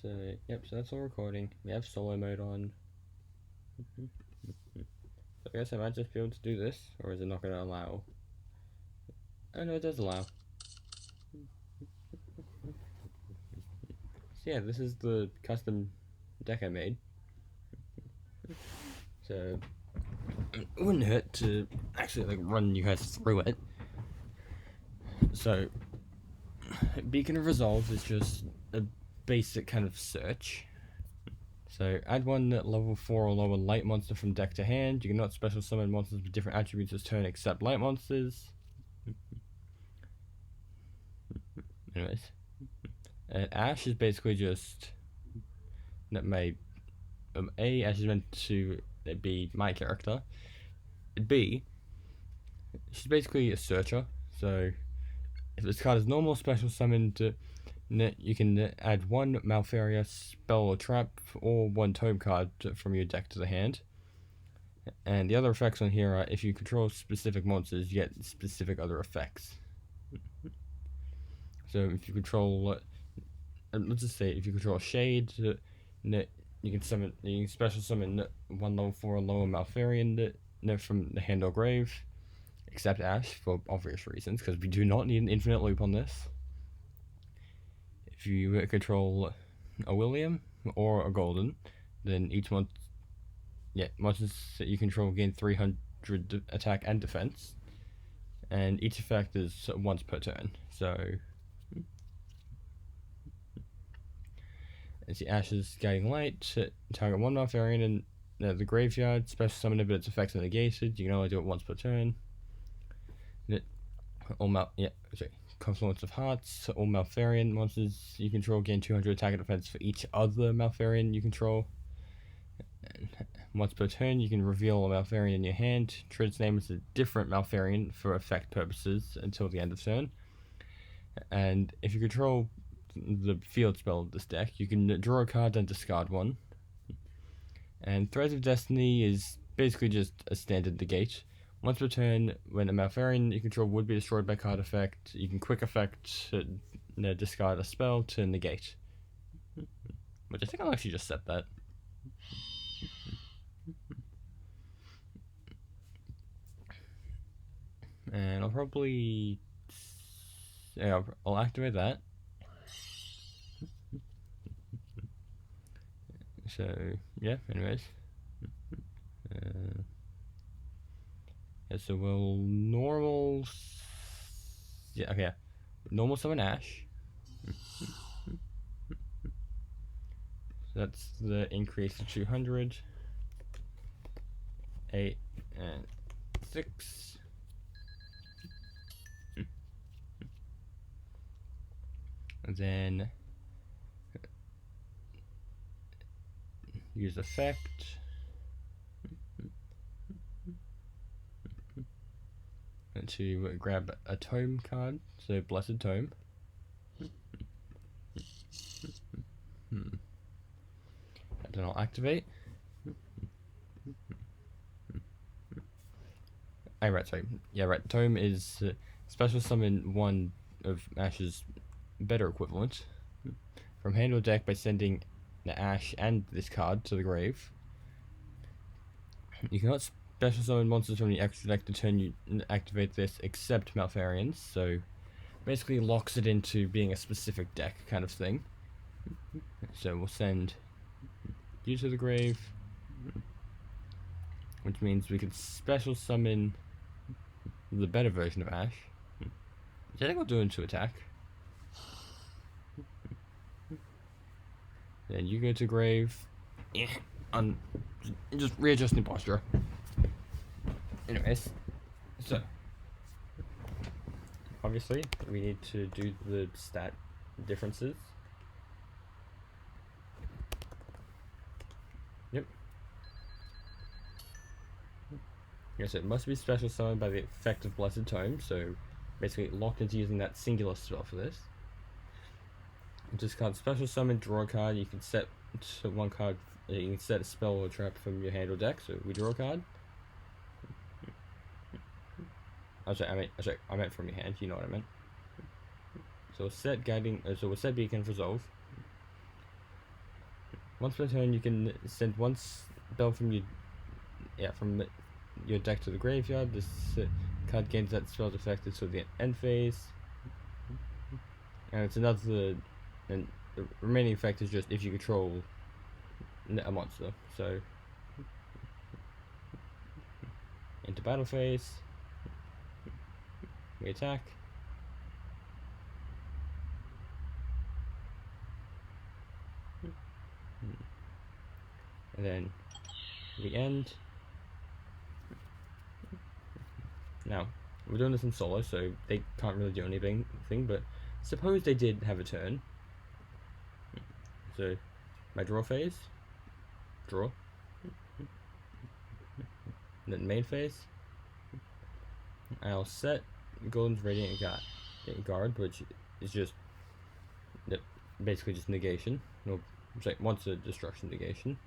So, yep, so that's all recording. We have solo mode on. So I guess I might just be able to do this, or is it not going to allow? Oh no, it does allow. So yeah, this is the custom deck I made. So, it wouldn't hurt to actually run you guys through it. So, Beacon of Resolve is just a basic kind of search. So, add one level 4 or lower light monster from deck to hand. You cannot special summon monsters with different attributes this turn except light monsters. Anyways. Ash is basically just that Ash is meant to be my character. B, she's basically a searcher. So if this card is normal special summoned, you can add one Malferia spell or trap or one tome card from your deck to the hand. And the other effects on here are if you control specific monsters, you get specific other effects. So if you control, let's just say if you control Shade, you can special summon one level 4 or lower Malfarian from the hand or grave, except Ash for obvious reasons, because we do not need an infinite loop on this. If you control a William or a Golden, then each monsters that you control gain 300 attack and defense, and each effect is once per turn. So as the Ash's Guiding Light, target one Malfarian in the graveyard, special summon it, but its effects are negated. You can only do it once per turn. Confluence of Hearts, all Malfarian monsters you control gain 200 attack and defense for each other Malfarian you control. And once per turn, you can reveal a Malfarian in your hand. Treat its name as a different Malfarian for effect purposes until the end of turn. And if you control the field spell of this deck, you can draw a card and discard one. And Threads of Destiny is basically just a standard negate. Once per turn, when a Malfarian you control would be destroyed by card effect, you can quick effect discard a spell to negate. Which I think I'll actually just set that. And I'll probably... Yeah, I'll activate that. So, yeah, anyways. Yeah, so we'll normal... Yeah, okay. Normal summon Ash. So that's the increase to 200. 8 and 6. And then use effect. And to grab a tome card, so Blessed Tome. And then I'll activate. Tome is special summon one of Ash's better equivalent from hand or deck by sending the Ash and this card to the grave. You cannot special summon monsters from the extra deck to turn you activate this except Malfarians, so basically locks it into being a specific deck kind of thing. So we'll send you to the grave, which means we can special summon the better version of Ash, which I think I'll do into attack. Then you go to grave, just readjusting posture. Anyways, so obviously we need to do the stat differences. Yep. Yes, it must be special summoned by the effect of Blessed Tome, so basically locked into using that singular spell for this. This card special summon, draw a card. You can set one card. You can set a spell or trap from your hand or deck. So we draw a card. I meant from your hand. You know what I meant. So we'll set Beacon of Resolve. Once per turn, you can send one spell from your deck to the graveyard. This card gains that spell's effect until the end phase, and it's another. And the remaining effect is just if you control a monster. So into battle phase, we attack. And then we end. Now, we're doing this in solo, so they can't really do anything, but suppose they did have a turn. So, my draw phase, draw. And then main phase, I'll set Golden's Radiant Guard, which is just basically just negation. No, sorry, monster destruction negation.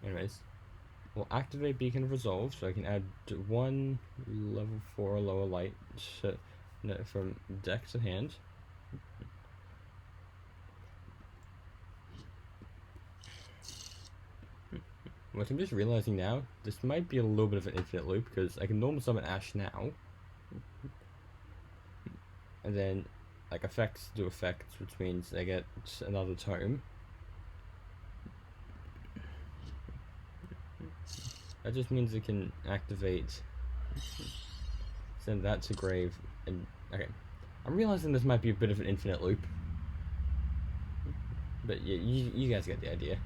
Anyways, we'll activate Beacon of Resolve, so I can add one level 4 lower light from deck to hand. What I'm just realizing now, this might be a little bit of an infinite loop, because I can normal summon Ash now, and then like effects do effects, which means I get another tome. That just means it can activate, send that to grave, and okay. I'm realizing this might be a bit of an infinite loop, but yeah, you guys get the idea.